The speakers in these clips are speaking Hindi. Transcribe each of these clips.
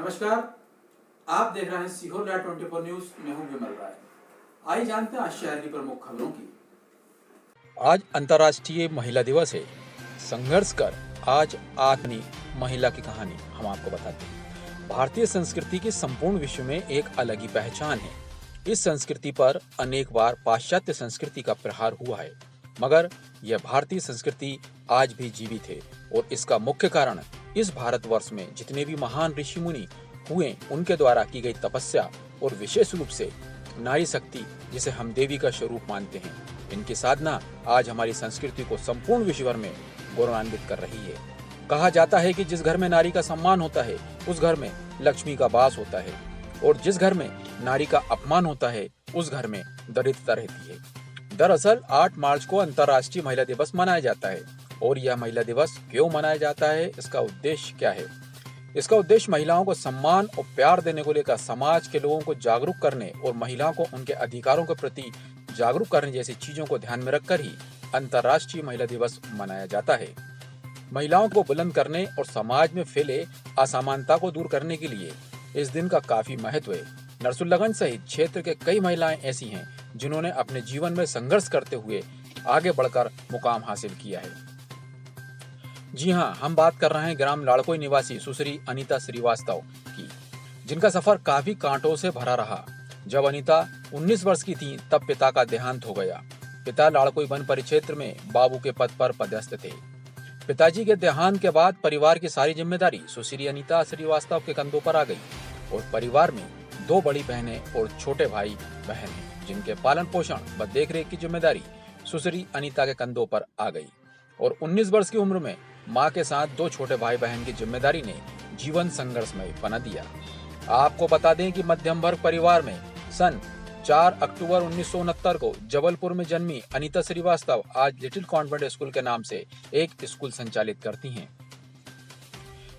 नमस्कार, आप देख रहे हैं सीहोर लाइव 24 न्यूज। मैं हूं विमल राय। आइए जानते हैं आज शहर की प्रमुख खबरों की। आज अंतर्राष्ट्रीय महिला दिवस है। संघर्ष कर आज आत्मनी महिला की कहानी हम आपको बताते हैं। भारतीय संस्कृति की संपूर्ण विश्व में एक अलग ही पहचान है। इस संस्कृति पर अनेक बार पाश्चात्य संस्कृति का प्रहार हुआ है, मगर यह भारतीय संस्कृति आज भी जीवित है और इसका मुख्य कारण इस भारतवर्ष में जितने भी महान ऋषि मुनि हुए उनके द्वारा की गई तपस्या और विशेष रूप से नारी शक्ति, जिसे हम देवी का स्वरूप मानते हैं, इनकी साधना आज हमारी संस्कृति को संपूर्ण विश्व भर में गौरवान्वित कर रही है। कहा जाता है कि जिस घर में नारी का सम्मान होता है उस घर में लक्ष्मी का वास होता है और जिस घर में नारी का अपमान होता है उस घर में दरिद्रता रहती है। दरअसल 8 मार्च को अंतर्राष्ट्रीय महिला दिवस मनाया जाता है और यह महिला दिवस क्यों मनाया जाता है, इसका उद्देश्य क्या है? इसका उद्देश्य महिलाओं को सम्मान और प्यार देने को लेकर समाज के लोगों को जागरूक करने और महिलाओं को उनके अधिकारों के प्रति जागरूक करने जैसी चीजों को ध्यान में रखकर ही अंतर्राष्ट्रीय महिला दिवस मनाया जाता है। महिलाओं को बुलंद करने और समाज में फैले असमानता को दूर करने के लिए इस दिन का काफी महत्व है। नरसुल्लागंज सहित क्षेत्र के कई महिलाएं ऐसी हैं जिन्होंने अपने जीवन में संघर्ष करते हुए आगे बढ़कर मुकाम हासिल किया है। जी हाँ, हम बात कर रहे हैं ग्राम लाड़कोई निवासी सुश्री अनीता श्रीवास्तव की, जिनका सफर काफी कांटों से भरा रहा। जब अनीता 19 वर्ष की थी तब पिता का देहांत हो गया। पिता लाड़कोई वन परिक्षेत्र में बाबू के पद पर पदस्थ थे। पिताजी के देहांत के बाद परिवार की सारी जिम्मेदारी सुश्री अनीता श्रीवास्तव के कंधों पर आ गई और परिवार में 2 बड़ी बहनें और छोटे भाई बहन हैं, जिनके पालन पोषण व देखरेख की जिम्मेदारी सुश्री अनीता के कंधों पर आ गई और 19 वर्ष की उम्र में मां के साथ 2 छोटे भाई बहन की जिम्मेदारी ने जीवन संघर्षमय बना दिया। आपको बता दें कि मध्यम वर्ग परिवार में सन 4 अक्टूबर 1969 को जबलपुर में जन्मी अनीता श्रीवास्तव आज लिटिल कॉन्वेंट स्कूल के नाम से एक स्कूल संचालित करती हैं।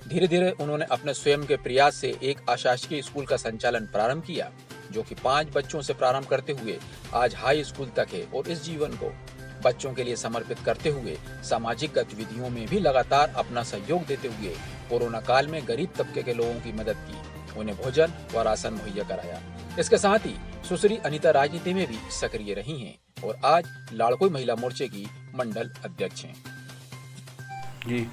धीरे धीरे उन्होंने अपने स्वयं के प्रयास से एक अशासकीय स्कूल का संचालन प्रारंभ किया, जो कि 5 बच्चों से प्रारंभ करते हुए आज हाई स्कूल तक है और इस जीवन को बच्चों के लिए समर्पित करते हुए सामाजिक गतिविधियों में भी लगातार अपना सहयोग देते हुए कोरोना काल में गरीब तबके के लोगों की मदद की, उन्हें भोजन व राशन मुहैया कराया। इसके साथ ही सुश्री अनीता राजनीति में भी सक्रिय रही हैं और आज लाड़कोई महिला मोर्चे की मंडल अध्यक्ष हैं। जी,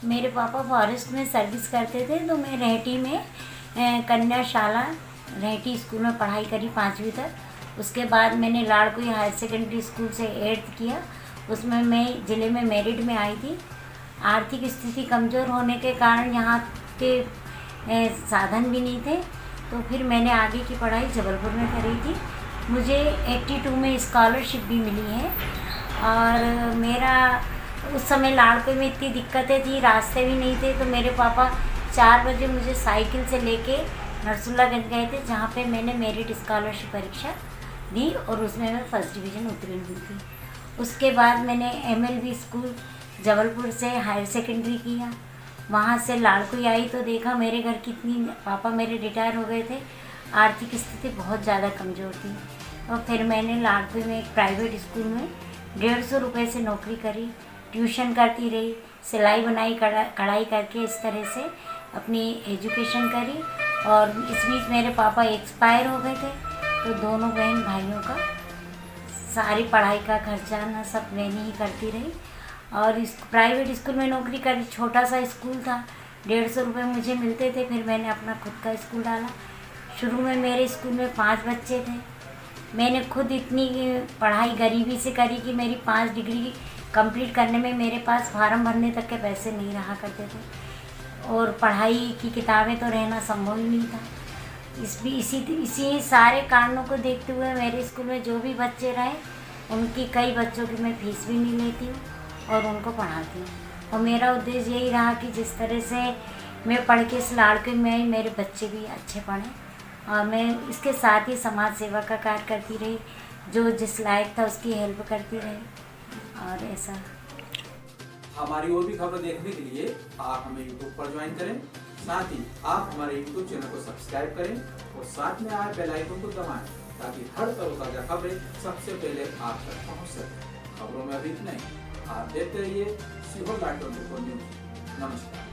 मेरे पापा फॉरेस्ट में सर्विस करते थे, तो मैं रेहटी में कन्याशाला रेहटी स्कूल में पढ़ाई करी 5वीं तक। उसके बाद मैंने लाड़कोई हायर सेकेंडरी स्कूल से 8th किया। उसमें मैं ज़िले में मेरिट में आई थी। आर्थिक स्थिति कमज़ोर होने के कारण यहाँ के साधन भी नहीं थे, तो फिर मैंने आगे की पढ़ाई जबलपुर में करी थी। मुझे 82 में स्कॉलरशिप भी मिली है और मेरा उस समय लाड़कोई में इतनी दिक्कतें थी, रास्ते भी नहीं थे, तो मेरे पापा 4 बजे मुझे साइकिल से लेके नरसुल्लागंज गए थे, जहाँ पे मैंने मेरिट स्कॉलरशिप परीक्षा दी और उसमें मैं फर्स्ट डिवीज़न उत्तीर्ण हुई थी। उसके बाद मैंने MLB स्कूल जबलपुर से हायर सेकेंडरी किया। वहाँ से लाड़कोई आई तो देखा मेरे घर कितनी, पापा मेरे रिटायर हो गए थे, आर्थिक स्थिति बहुत ज़्यादा कमज़ोर थी। और फिर मैंने लाड़कोई में एक प्राइवेट स्कूल में 150 रुपये से नौकरी करी, ट्यूशन करती रही, सिलाई बुनाई कढ़ाई करके इस तरह से अपनी एजुकेशन करी। और इस बीच मेरे पापा एक्सपायर हो गए थे, तो दोनों बहन भाइयों का सारी पढ़ाई का खर्चा ना सब मैंने ही करती रही। और इस प्राइवेट स्कूल में नौकरी करी, छोटा सा स्कूल था, 150 रुपये मुझे मिलते थे। फिर मैंने अपना खुद का स्कूल डाला। शुरू में मेरे स्कूल में 5 बच्चे थे। मैंने खुद इतनी पढ़ाई गरीबी से करी कि मेरी 5 डिग्री कंप्लीट करने में मेरे पास फार्म भरने तक के पैसे नहीं रहा करते थे और पढ़ाई की किताबें तो रहना संभव ही नहीं था। इसी सारे कारणों को देखते हुए मेरे स्कूल में जो भी बच्चे रहे उनकी कई बच्चों की मैं फीस भी नहीं लेती हूँ और उनको पढ़ाती हूँ। और मेरा उद्देश्य यही रहा कि जिस तरह से मैं पढ़ के इस लाड़कोई में आई, मेरे बच्चे भी अच्छे पढ़ें। और मैं इसके साथ ही समाज सेवा का कार्य करती रही, जो जिस लायक था उसकी हेल्प करती रही। और ऐसा हमारी और भी खबरें देखने के लिए आप हमें YouTube पर ज्वाइन करें, साथ ही आप हमारे YouTube चैनल को सब्सक्राइब करें और साथ में आए बेल आइकन को दबाएं, ताकि हर तरोताजा खबरें सबसे पहले आप तक पहुंच सके। खबरों में अभी इतना ही। आप देखते रहिए सीहोर लाइव 24 न्यूज। नमस्कार।